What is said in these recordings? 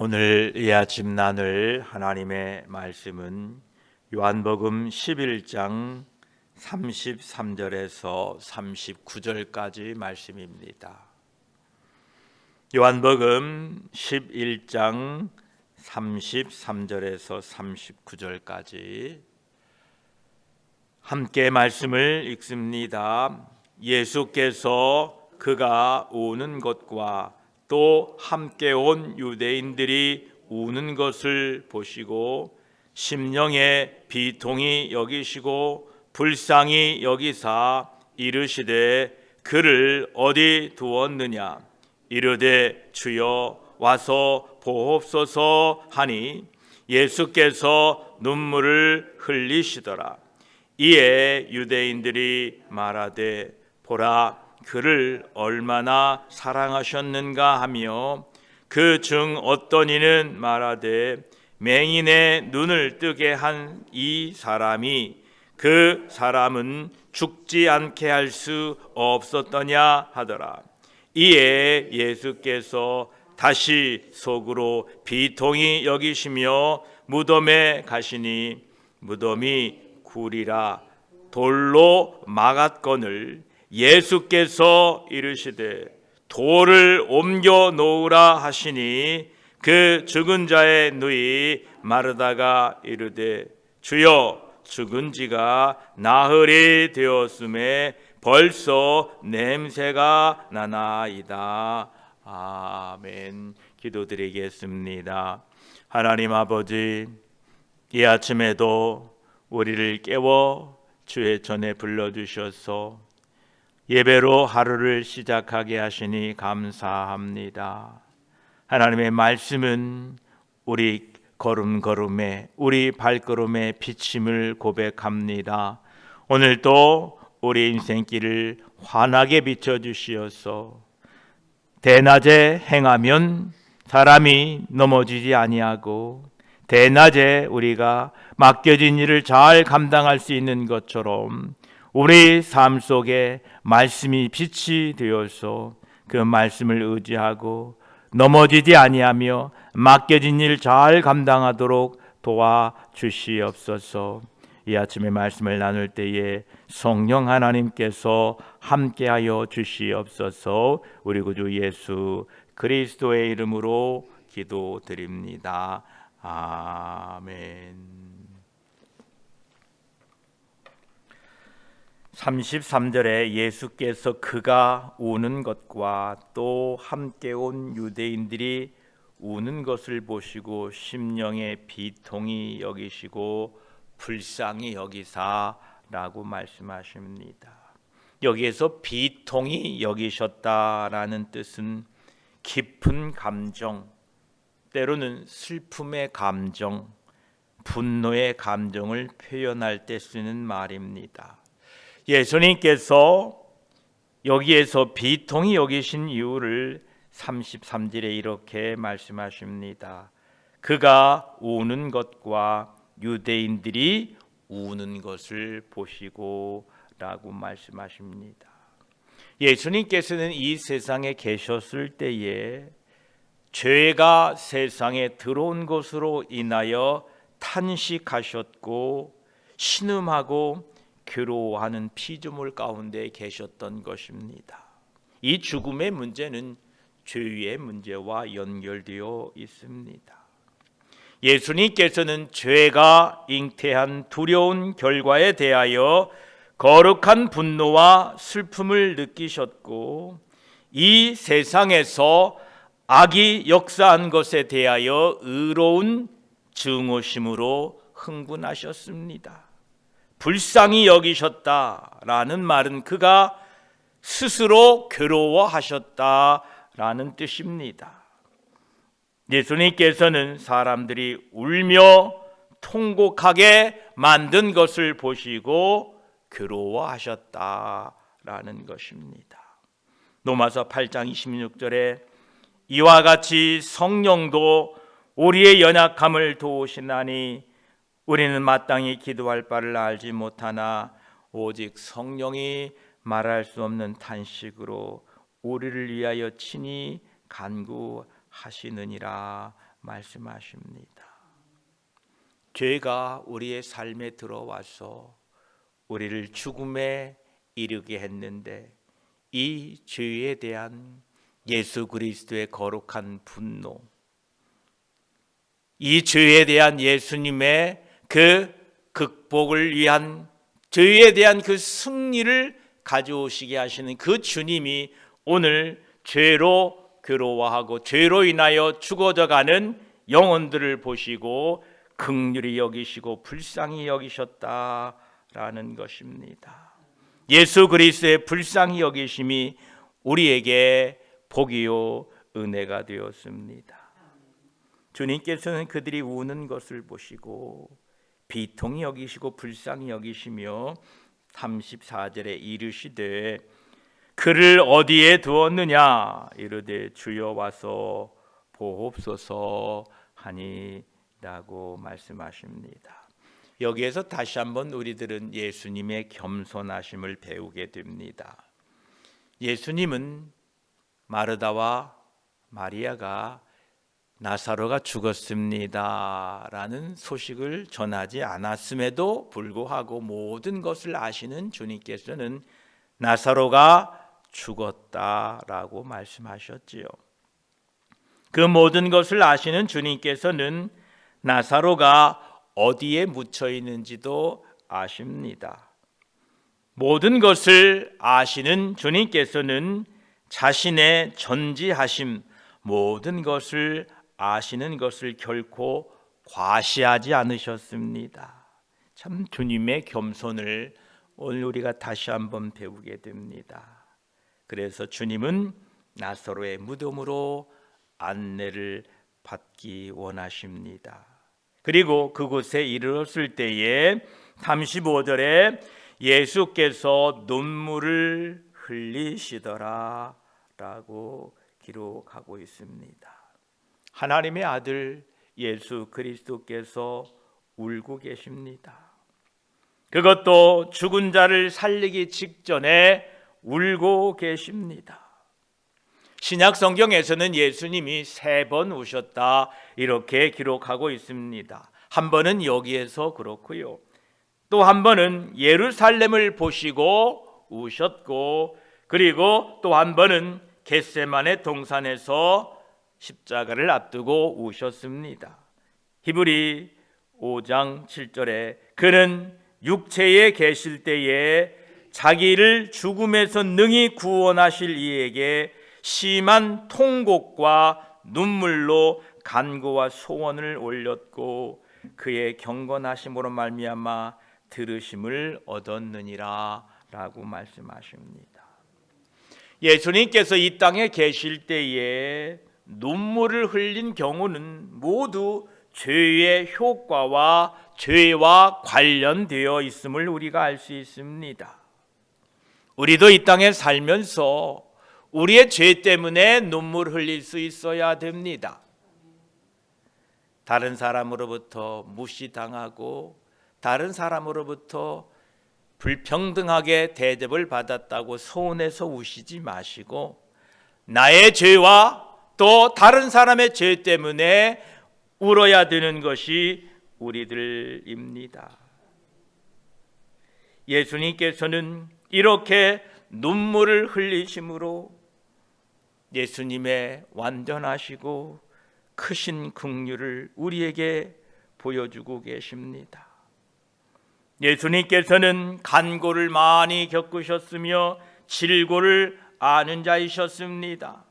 오늘 이 아침 나눌 하나님의 말씀은 요한복음 11장 33절에서 39절까지 말씀입니다. 요한복음 11장 33절에서 39절까지 함께 말씀을 읽습니다. 예수께서 그가 우는 것과 또 함께 온 유대인들이 우는 것을 보시고 심령에 비통히 여기시고 불쌍히 여기사 이르시되 그를 어디 두었느냐 이르되 주여 와서 보옵소서 하니 예수께서 눈물을 흘리시더라. 이에 유대인들이 말하되 보라 그를 얼마나 사랑하셨는가 하며 그 중 어떤 이는 말하되 맹인의 눈을 뜨게 한 이 사람이 그 사람은 죽지 않게 할 수 없었더냐 하더라. 이에 예수께서 다시 속으로 비통히 여기시며 무덤에 가시니 무덤이 굴이라 돌로 막았거늘 예수께서 이르시되 돌을 옮겨 놓으라 하시니 그 죽은 자의 누이 마르다가 이르되 주여 죽은 지가 나흘이 되었음에 벌써 냄새가 나나이다. 아멘. 기도드리겠습니다. 하나님 아버지, 이 아침에도 우리를 깨워 주의 전에 불러주셔서 예배로 하루를 시작하게 하시니 감사합니다. 하나님의 말씀은 우리 걸음걸음에 우리 발걸음에 비침을 고백합니다. 오늘도 우리 인생길을 환하게 비춰주시어서 대낮에 행하면 사람이 넘어지지 아니하고 대낮에 우리가 맡겨진 일을 잘 감당할 수 있는 것처럼 우리 삶 속에 말씀이 빛이 되어서 그 말씀을 의지하고 넘어지지 아니하며 맡겨진 일 잘 감당하도록 도와주시옵소서. 이 아침에 말씀을 나눌 때에 성령 하나님께서 함께하여 주시옵소서. 우리 구주 예수 그리스도의 이름으로 기도드립니다. 아멘. 33절에 예수께서 그가 우는 것과 또 함께 온 유대인들이 우는 것을 보시고 심령에 비통히 여기시고 불쌍히 여기사라고 말씀하십니다. 여기에서 비통히 여기셨다라는 뜻은 깊은 감정, 때로는 슬픔의 감정, 분노의 감정을 표현할 때 쓰는 말입니다. 예수님께서 여기에서 비통히 여기신 이유를 33절에 이렇게 말씀하십니다. 그가 우는 것과 유대인들이 우는 것을 보시고 라고 말씀하십니다. 예수님께서는 이 세상에 계셨을 때에 죄가 세상에 들어온 것으로 인하여 탄식하셨고 신음하고 괴로워하는 피조물 가운데 계셨던 것입니다. 이 죽음의 문제는 죄의 문제와 연결되어 있습니다. 예수님께서는 죄가 잉태한 두려운 결과에 대하여 거룩한 분노와 슬픔을 느끼셨고 이 세상에서 악이 역사한 것에 대하여 의로운 증오심으로 흥분하셨습니다. 불쌍히 여기셨다라는 말은 그가 스스로 괴로워하셨다라는 뜻입니다. 예수님께서는 사람들이 울며 통곡하게 만든 것을 보시고 괴로워하셨다라는 것입니다. 로마서 8장 26절에 이와 같이 성령도 우리의 연약함을 도우시나니 우리는 마땅히 기도할 바를 알지 못하나 오직 성령이 말할 수 없는 탄식으로 우리를 위하여 친히 간구하시느니라 말씀하십니다. 죄가 우리의 삶에 들어와서 우리를 죽음에 이르게 했는데 이 죄에 대한 예수 그리스도의 거룩한 분노, 이 죄에 대한 예수님의 그 극복을 위한 죄에 대한 그 승리를 가져오시게 하시는 그 주님이 오늘 죄로 괴로워하고 죄로 인하여 죽어져가는 영혼들을 보시고 긍휼히 여기시고 불쌍히 여기셨다라는 것입니다. 예수 그리스도의 불쌍히 여기심이 우리에게 복이요 은혜가 되었습니다. 주님께서는 그들이 우는 것을 보시고 비통히 여기시고 불쌍히 여기시며 34절에 이르시되 그를 어디에 두었느냐 이르되 주여 와서 보옵소서 하니라고 말씀하십니다. 여기에서 다시 한번 우리들은 예수님의 겸손하심을 배우게 됩니다. 예수님은 마르다와 마리아가 나사로가 죽었습니다 라는 소식을 전하지 않았음에도 불구하고 모든 것을 아시는 주님께서는 나사로가 죽었다라고 말씀하셨지요. 그 모든 것을 아시는 주님께서는 나사로가 어디에 묻혀 있는지도 아십니다. 모든 것을 아시는 주님께서는 자신의 전지하심, 모든 것을 아시는 것을 결코 과시하지 않으셨습니다. 참 주님의 겸손을 오늘 우리가 다시 한번 배우게 됩니다. 그래서 주님은 나사로의 무덤으로 안내를 받기 원하십니다. 그리고 그곳에 이르렀을 때에 35절에 예수께서 눈물을 흘리시더라 라고 기록하고 있습니다. 하나님의 아들 예수 그리스도께서 울고 계십니다. 그것도 죽은 자를 살리기 직전에 울고 계십니다. 신약 성경에서는 예수님이 3번 우셨다 이렇게 기록하고 있습니다. 한 번은 여기에서 그렇고요. 또 한 번은 예루살렘을 보시고 우셨고, 그리고 또 한 번은 겟세마네 동산에서 십자가를 앞두고 우셨습니다. 히브리 5장 7절에 그는 육체에 계실 때에 자기를 죽음에서 능히 구원하실 이에게 심한 통곡과 눈물로 간구와 소원을 올렸고 그의 경건하심으로 말미암아 들으심을 얻었느니라 라고 말씀하십니다. 예수님께서 이 땅에 계실 때에 눈물을 흘린 경우는 모두 죄의 효과와 죄와 관련되어 있음을 우리가 알 수 있습니다. 우리도 이 땅에 살면서 우리의 죄 때문에 눈물 흘릴 수 있어야 됩니다. 다른 사람으로부터 무시당하고 다른 사람으로부터 불평등하게 대접을 받았다고 서운해서 우시지 마시고 나의 죄와 또 다른 사람의 죄 때문에 울어야 되는 것이 우리들입니다. 예수님께서는 이렇게 눈물을 흘리심으로 예수님의 완전하시고 크신 긍휼을 우리에게 보여주고 계십니다. 예수님께서는 간고를 많이 겪으셨으며 질고를 아는 자이셨습니다.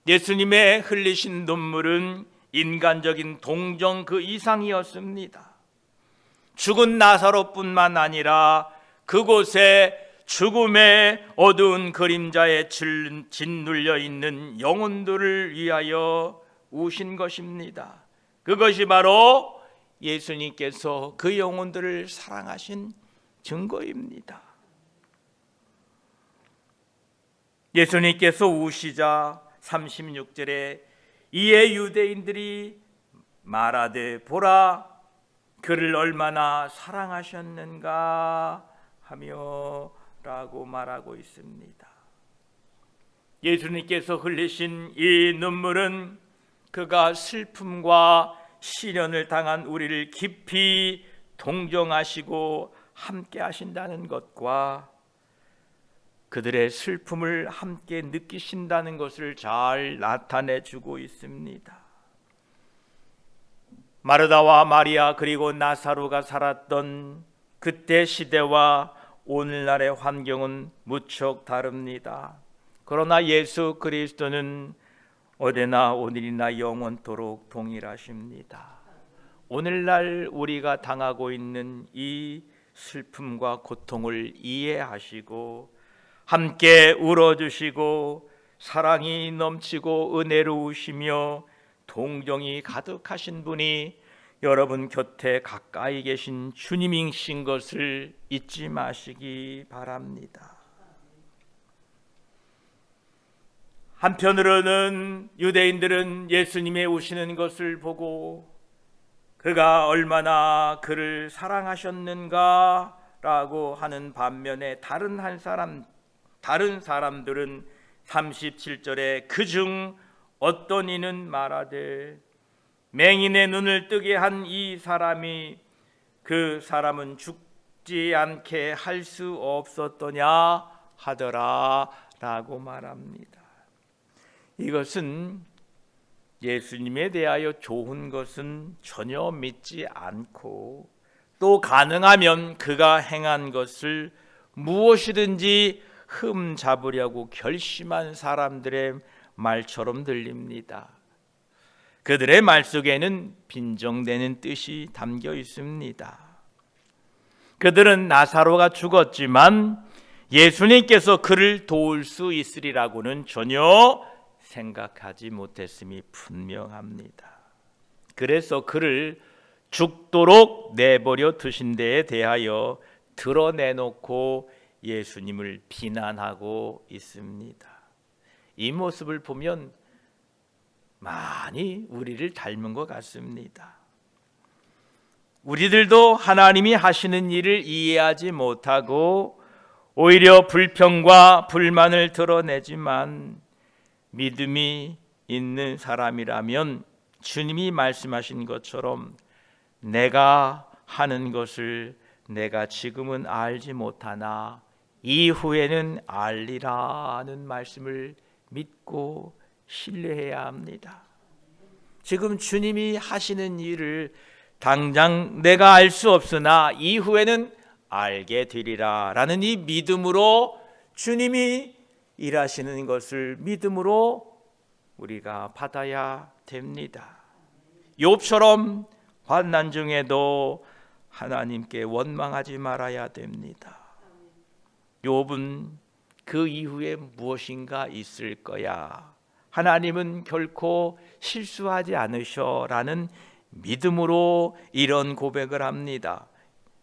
예수님의 흘리신 눈물은 인간적인 동정 그 이상이었습니다. 죽은 나사로뿐만 아니라 그곳에 죽음의 어두운 그림자에 짓눌려 있는 영혼들을 위하여 우신 것입니다. 그것이 바로 예수님께서 그 영혼들을 사랑하신 증거입니다. 예수님께서 우시자 36절에 이에 유대인들이 말하되 보라 그를 얼마나 사랑하셨는가 하며 라고 말하고 있습니다. 예수님께서 흘리신 이 눈물은 그가 슬픔과 시련을 당한 우리를 깊이 동정하시고 함께 하신다는 것과 그들의 슬픔을 함께 느끼신다는 것을 잘 나타내 주고 있습니다. 마르다와 마리아 그리고 나사로가 살았던 그때 시대와 오늘날의 환경은 무척 다릅니다. 그러나 예수 그리스도는 어제나 오늘이나 영원토록 동일하십니다. 오늘날 우리가 당하고 있는 이 슬픔과 고통을 이해하시고 함께 울어주시고 사랑이 넘치고 은혜로우시며 동정이 가득하신 분이 여러분 곁에 가까이 계신 주님이신 것을 잊지 마시기 바랍니다. 한편으로는 유대인들은 예수님의 오시는 것을 보고 그가 얼마나 그를 사랑하셨는가라고 하는 반면에 다른 사람들은 37절에 그중 어떤 이는 말하되 맹인의 눈을 뜨게 한 이 사람이 그 사람은 죽지 않게 할 수 없었더냐 하더라 라고 말합니다. 이것은 예수님에 대하여 좋은 것은 전혀 믿지 않고 또 가능하면 그가 행한 것을 무엇이든지 흠잡으려고 결심한 사람들의 말처럼 들립니다. 그들의 말 속에는 빈정되는 뜻이 담겨 있습니다. 그들은 나사로가 죽었지만 예수님께서 그를 도울 수 있으리라고는 전혀 생각하지 못했음이 분명합니다. 그래서 그를 죽도록 내버려 두신 데에 대하여 드러내놓고 예수님을 비난하고 있습니다. 이 모습을 보면 많이 우리를 닮은 것 같습니다. 우리들도 하나님이 하시는 일을 이해하지 못하고 오히려 불평과 불만을 드러내지만 믿음이 있는 사람이라면 주님이 말씀하신 것처럼 내가 하는 것을 내가 지금은 알지 못하나 이후에는 알리라는 말씀을 믿고 신뢰해야 합니다. 지금 주님이 하시는 일을 당장 내가 알 수 없으나 이후에는 알게 되리라 라는 이 믿음으로 주님이 일하시는 것을 믿음으로 우리가 받아야 됩니다. 욥처럼 환난 중에도 하나님께 원망하지 말아야 됩니다. 욥은 그 이후에 무엇인가 있을 거야, 하나님은 결코 실수하지 않으셔라는 믿음으로 이런 고백을 합니다.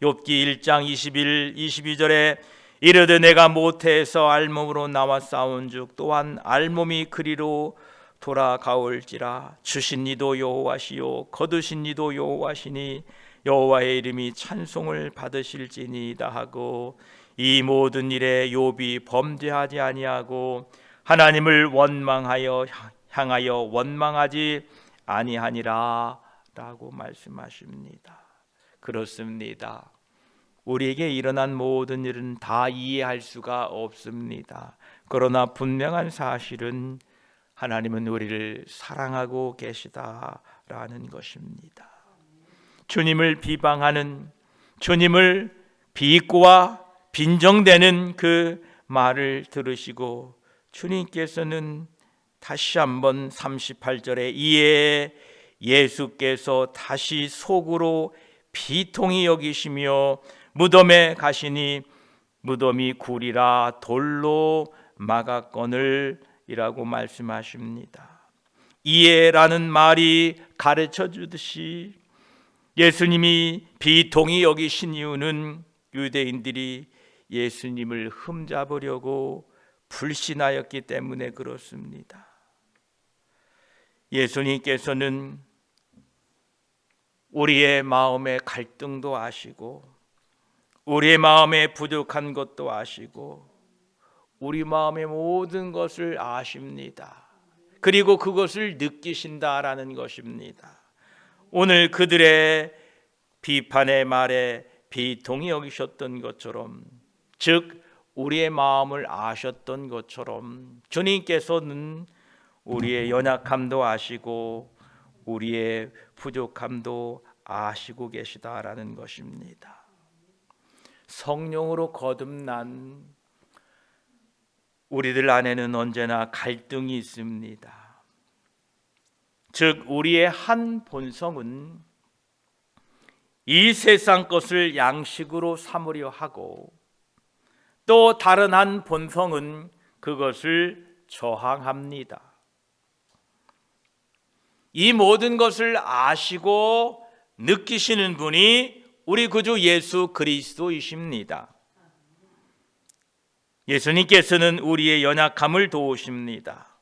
욥기 1장 21, 22절에 이르되 내가 모태에서 알몸으로 나와 싸운즉 또한 알몸이 그리로 돌아가올지라. 주신 이도 여호와시요 거두신 이도 여호와시니 여호와의 이름이 찬송을 받으실지니이다 하고 이 모든 일에 욥이 범죄하지 아니하고 하나님을 향하여 원망하지 아니하니라 라고 말씀하십니다. 그렇습니다. 우리에게 일어난 모든 일은 다 이해할 수가 없습니다. 그러나 분명한 사실은 하나님은 우리를 사랑하고 계시다라는 것입니다. 주님을 비방하는, 주님을 비꼬아 빈정대는 그 말을 들으시고 주님께서는 다시 한번 38절에 이에 예수께서 다시 속으로 비통히 여기시며 무덤에 가시니 무덤이 굴이라 돌로 막았거늘 이라고 말씀하십니다. 이해라는 말이 가르쳐 주듯이 예수님이 비통히 여기신 이유는 유대인들이 예수님을 흠잡으려고 불신하였기 때문에 그렇습니다. 예수님께서는 우리의 마음의 갈등도 아시고 우리의 마음에 부족한 것도 아시고 우리 마음의 모든 것을 아십니다. 그리고 그것을 느끼신다라는 것입니다. 오늘 그들의 비판의 말에 비통히 여기셨던 것처럼, 즉 우리의 마음을 아셨던 것처럼 주님께서는 우리의 연약함도 아시고 우리의 부족함도 아시고 계시다라는 것입니다. 성령으로 거듭난 우리들 안에는 언제나 갈등이 있습니다. 즉 우리의 한 본성은 이 세상 것을 양식으로 삼으려 하고, 또 다른 한 본성은 그것을 저항합니다. 이 모든 것을 아시고 느끼시는 분이 우리 구주 예수 그리스도이십니다. 예수님께서는 우리의 연약함을 도우십니다.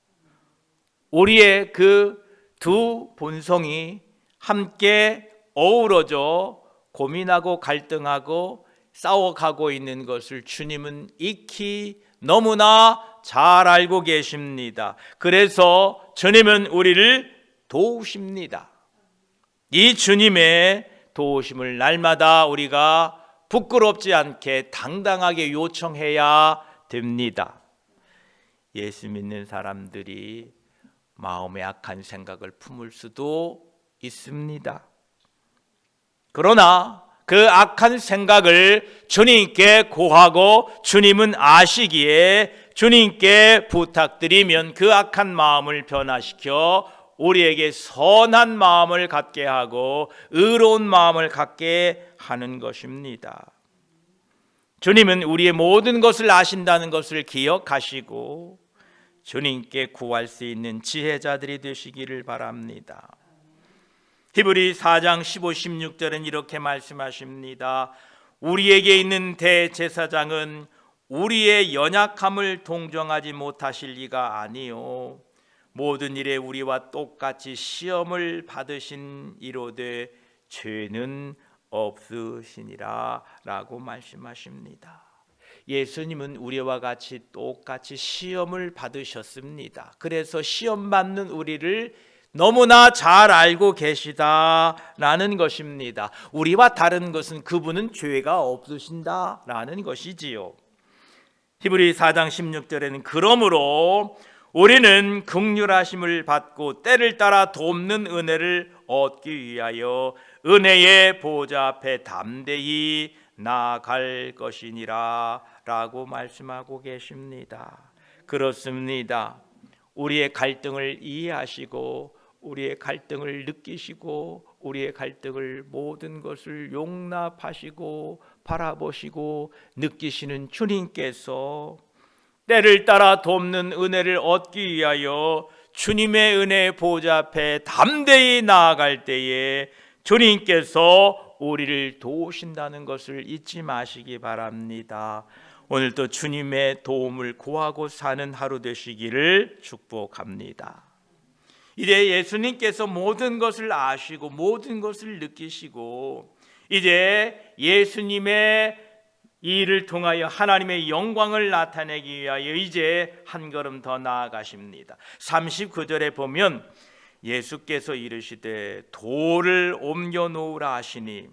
우리의 그 두 본성이 함께 어우러져 고민하고 갈등하고 싸워가고 있는 것을 주님은 익히 너무나 잘 알고 계십니다. 그래서 주님은 우리를 도우십니다. 이 주님의 도우심을 날마다 우리가 부끄럽지 않게 당당하게 요청해야 됩니다. 예수 믿는 사람들이 마음에 악한 생각을 품을 수도 있습니다. 그러나 그 악한 생각을 주님께 고하고 주님은 아시기에 주님께 부탁드리면 그 악한 마음을 변화시켜 우리에게 선한 마음을 갖게 하고 의로운 마음을 갖게 하는 것입니다. 주님은 우리의 모든 것을 아신다는 것을 기억하시고 주님께 구할 수 있는 지혜자들이 되시기를 바랍니다. 히브리 4장 15, 16절은 이렇게 말씀하십니다. 우리에게 있는 대제사장은 우리의 연약함을 동정하지 못하실 리가 아니요 모든 일에 우리와 똑같이 시험을 받으신 이로되 죄는 없으시니라 라고 말씀하십니다. 예수님은 우리와 같이 똑같이 시험을 받으셨습니다. 그래서 시험 받는 우리를 너무나 잘 알고 계시다라는 것입니다. 우리와 다른 것은 그분은 죄가 없으신다라는 것이지요. 히브리 4장 16절에는 그러므로 우리는 긍휼하심을 받고 때를 따라 돕는 은혜를 얻기 위하여 은혜의 보좌 앞에 담대히 나아갈 것이니라 라고 말씀하고 계십니다. 그렇습니다. 우리의 갈등을 이해하시고 우리의 갈등을 느끼시고 우리의 갈등을 모든 것을 용납하시고 바라보시고 느끼시는 주님께서 때를 따라 돕는 은혜를 얻기 위하여 주님의 은혜의 보좌 앞에 담대히 나아갈 때에 주님께서 우리를 도우신다는 것을 잊지 마시기 바랍니다. 오늘도 주님의 도움을 구하고 사는 하루 되시기를 축복합니다. 이제 예수님께서 모든 것을 아시고 모든 것을 느끼시고 이제 예수님의 이 일을 통하여 하나님의 영광을 나타내기 위하여 이제 한 걸음 더 나아가십니다. 39절에 보면 예수께서 이르시되 돌을 옮겨 놓으라 하시니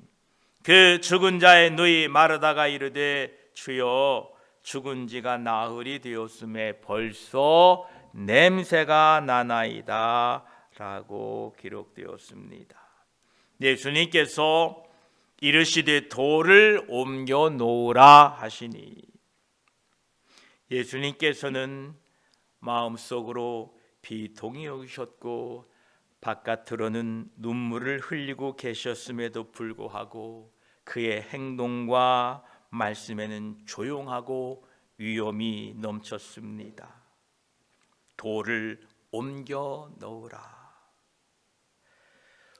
그 죽은 자의 누이 마르다가 이르되 주여 죽은 지가 나흘이 되었음에 벌써 냄새가 나나이다 라고 기록되었습니다. 예수님께서 이르시되 돌을 옮겨 놓으라 하시니 예수님께서는 마음속으로 비통히 여기셨고 바깥으로는 눈물을 흘리고 계셨음에도 불구하고 그의 행동과 말씀에는 조용하고 위엄이 넘쳤습니다. 돌을 옮겨 놓으라.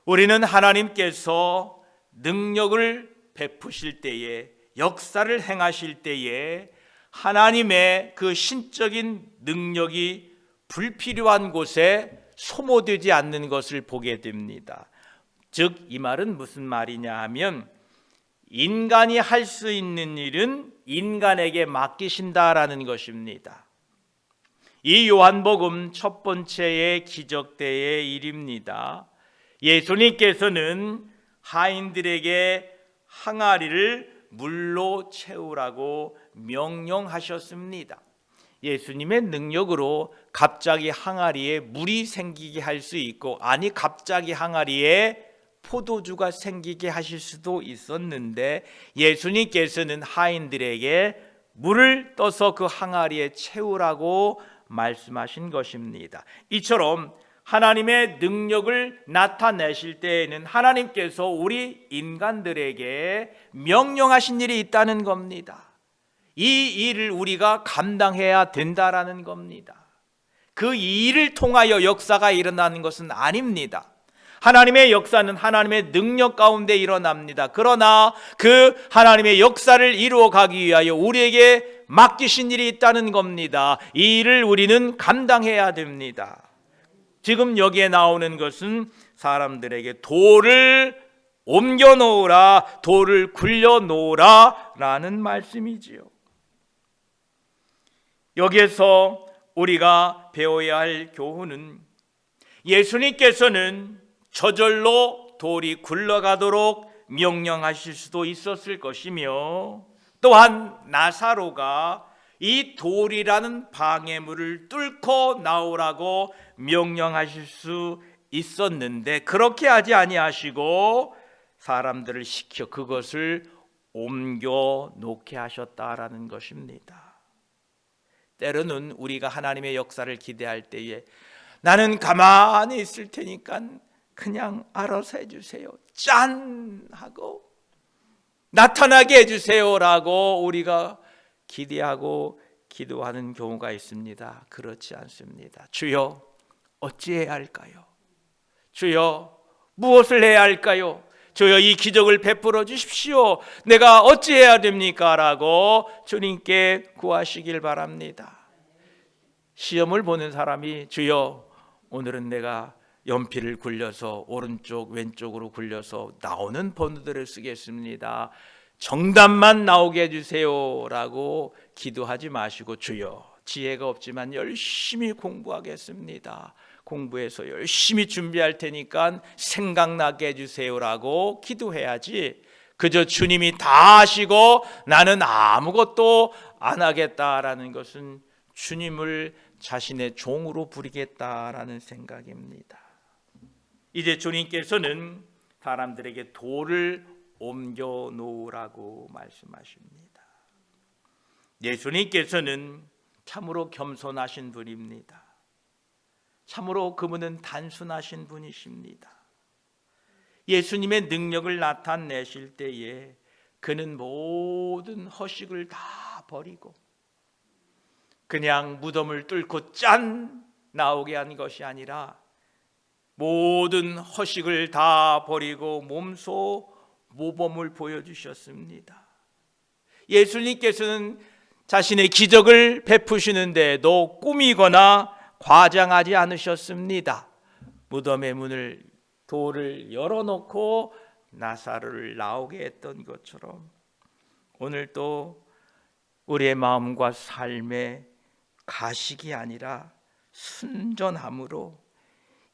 우리는 하나님께서 능력을 베푸실 때에 역사를 행하실 때에 하나님의 그 신적인 능력이 불필요한 곳에 소모되지 않는 것을 보게 됩니다. 즉 이 말은 무슨 말이냐 하면 인간이 할 수 있는 일은 인간에게 맡기신다라는 것입니다. 이 요한복음 첫 번째의 기적대의 일입니다. 예수님께서는 하인들에게 항아리를 물로 채우라고 명령하셨습니다. 예수님의 능력으로 갑자기 항아리에 물이 생기게 할 수 있고, 아니 갑자기 항아리에 포도주가 생기게 하실 수도 있었는데, 예수님께서는 하인들에게 물을 떠서 그 항아리에 채우라고 말씀하신 것입니다. 이처럼 하나님의 능력을 나타내실 때에는 하나님께서 우리 인간들에게 명령하신 일이 있다는 겁니다. 이 일을 우리가 감당해야 된다라는 겁니다. 그 일을 통하여 역사가 일어나는 것은 아닙니다. 하나님의 역사는 하나님의 능력 가운데 일어납니다. 그러나 그 하나님의 역사를 이루어 가기 위하여 우리에게 맡기신 일이 있다는 겁니다. 이 일을 우리는 감당해야 됩니다. 지금 여기에 나오는 것은 사람들에게 돌을 옮겨 놓으라, 돌을 굴려 놓으라 라는 말씀이지요. 여기에서 우리가 배워야 할 교훈은, 예수님께서는 저절로 돌이 굴러가도록 명령하실 수도 있었을 것이며, 또한 나사로가 이 돌이라는 방해물을 뚫고 나오라고 명령하실 수 있었는데, 그렇게 하지 아니하시고 사람들을 시켜 그것을 옮겨 놓게 하셨다라는 것입니다. 때로는 우리가 하나님의 역사를 기대할 때에 나는 가만히 있을 테니까 그냥 알아서 해주세요, 짠 하고 나타나게 해주세요라고 우리가 기대하고 기도하는 경우가 있습니다. 그렇지 않습니다. 주여, 어찌해야 할까요? 주여, 무엇을 해야 할까요? 주여, 이 기적을 베풀어 주십시오. 내가 어찌해야 됩니까? 라고 주님께 구하시길 바랍니다. 시험을 보는 사람이 주여, 오늘은 내가 연필을 굴려서 오른쪽 왼쪽으로 굴려서 나오는 번호들을 쓰겠습니다, 정답만 나오게 해주세요 라고 기도하지 마시고, 주여, 지혜가 없지만 열심히 공부하겠습니다, 공부해서 열심히 준비할 테니까 생각나게 해주세요라고 기도해야지, 그저 주님이 다 하시고 나는 아무것도 안 하겠다라는 것은 주님을 자신의 종으로 부리겠다라는 생각입니다. 이제 주님께서는 사람들에게 돌을 옮겨 놓으라고 말씀하십니다. 예수님께서는 참으로 겸손하신 분입니다. 참으로 그분은 단순하신 분이십니다. 예수님의 능력을 나타내실 때에 그는 모든 허식을 다 버리고 그냥 무덤을 뚫고 짠 나오게 한 것이 아니라 모든 허식을 다 버리고 몸소 모범을 보여주셨습니다. 예수님께서는 자신의 기적을 베푸시는데도 꾸미거나 과장하지 않으셨습니다. 무덤의 문을, 돌을 열어놓고 나사로를 나오게 했던 것처럼 오늘 또 우리의 마음과 삶의 가식이 아니라 순전함으로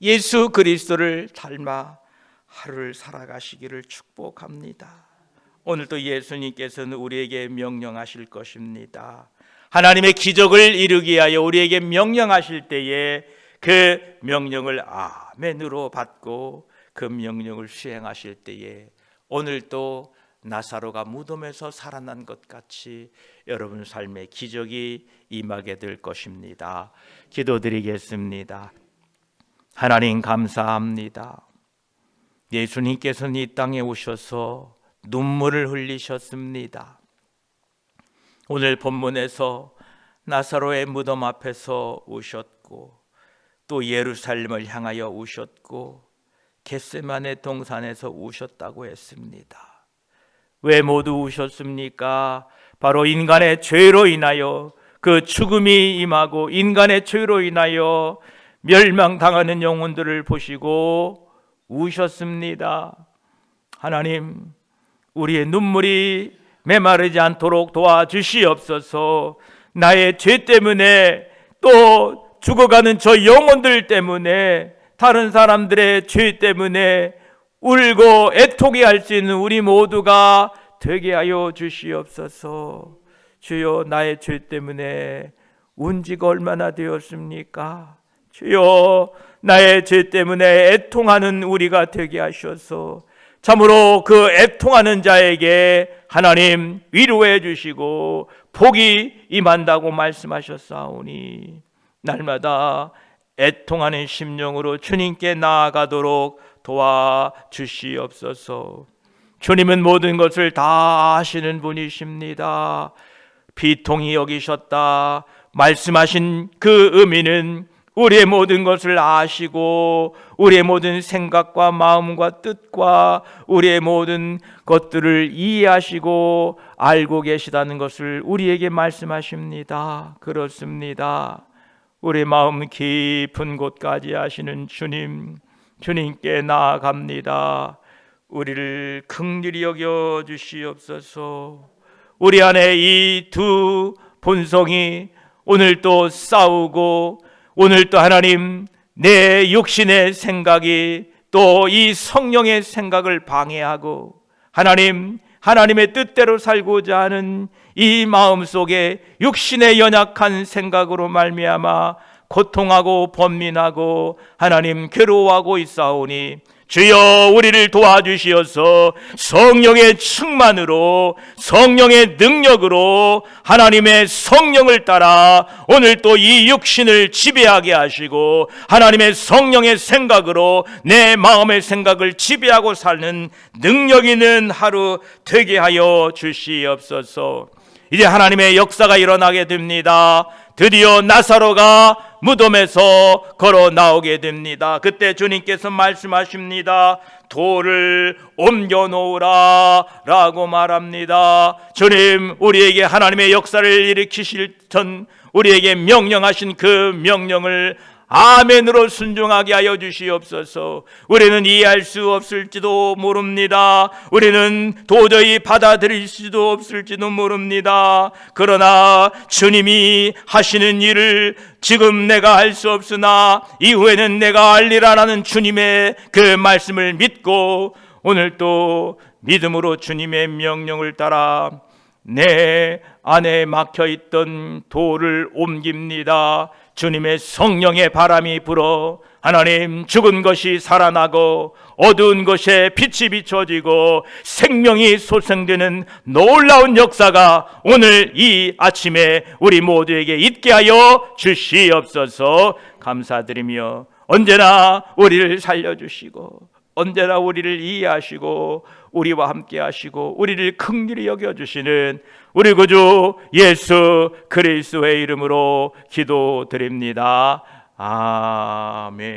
예수 그리스도를 닮아 하루를 살아가시기를 축복합니다. 오늘도 예수님께서는 우리에게 명령하실 것입니다. 하나님의 기적을 이루기 위하여 우리에게 명령하실 때에 그 명령을 아멘으로 받고 그 명령을 수행하실 때에 오늘도 나사로가 무덤에서 살아난 것 같이 여러분 삶의 기적이 임하게 될 것입니다. 기도드리겠습니다. 하나님 감사합니다. 예수님께서는 이 땅에 오셔서 눈물을 흘리셨습니다. 오늘 본문에서 나사로의 무덤 앞에서 우셨고 또 예루살렘을 향하여 우셨고 겟세마네 동산에서 우셨다고 했습니다. 왜 모두 우셨습니까? 바로 인간의 죄로 인하여 그 죽음이 임하고 인간의 죄로 인하여 멸망당하는 영혼들을 보시고 우셨습니다. 하나님, 우리의 눈물이 메마르지 않도록 도와주시옵소서. 나의 죄 때문에 또 죽어가는 저 영혼들 때문에, 다른 사람들의 죄 때문에 울고 애통해 할 수 있는 우리 모두가 되게 하여 주시옵소서. 주여, 나의 죄 때문에 운 지가 얼마나 되었습니까? 주여, 나의 죄 때문에 애통하는 우리가 되게 하셔서 참으로 그 애통하는 자에게 하나님 위로해 주시고 복이 임한다고 말씀하셨사오니, 날마다 애통하는 심령으로 주님께 나아가도록 도와주시옵소서. 주님은 모든 것을 다 아시는 분이십니다. 비통히 여기셨다 말씀하신 그 의미는 우리의 모든 것을 아시고 우리의 모든 생각과 마음과 뜻과 우리의 모든 것들을 이해하시고 알고 계시다는 것을 우리에게 말씀하십니다. 그렇습니다. 우리 마음 깊은 곳까지 아시는 주님, 주님께 나아갑니다. 우리를 긍휼히 여겨 주시옵소서. 우리 안에 이 두 본성이 오늘 또 싸우고, 오늘 또 하나님 내 육신의 생각이 또 이 성령의 생각을 방해하고 하나님의 뜻대로 살고자 하는 이 마음 속에 육신의 연약한 생각으로 말미암아 고통하고 번민하고 하나님 괴로워하고 있사오니, 주여 우리를 도와주시어서 성령의 충만으로, 성령의 능력으로 하나님의 성령을 따라 오늘 또 이 육신을 지배하게 하시고 하나님의 성령의 생각으로 내 마음의 생각을 지배하고 사는 능력 있는 하루 되게 하여 주시옵소서. 이제 하나님의 역사가 일어나게 됩니다. 드디어 나사로가 무덤에서 걸어 나오게 됩니다. 그때 주님께서 말씀하십니다. 돌을 옮겨 놓으라 라고 말합니다. 주님, 우리에게 하나님의 역사를 일으키실 전 우리에게 명령하신 그 명령을 아멘으로 순종하게 하여 주시옵소서. 우리는 이해할 수 없을지도 모릅니다. 우리는 도저히 받아들일 수도 없을지도 모릅니다. 그러나 주님이 하시는 일을 지금 내가 할 수 없으나 이후에는 내가 알리라라는 주님의 그 말씀을 믿고 오늘 또 믿음으로 주님의 명령을 따라 내 안에 막혀있던 돌을 옮깁니다. 주님의 성령의 바람이 불어 하나님, 죽은 것이 살아나고 어두운 것에 빛이 비춰지고 생명이 소생되는 놀라운 역사가 오늘 이 아침에 우리 모두에게 있게 하여 주시옵소서. 감사드리며 언제나 우리를 살려주시고 언제나 우리를 이해하시고 우리와 함께 하시고 우리를 긍휼히 여겨주시는 우리 구주 예수 그리스도의 이름으로 기도드립니다. 아멘.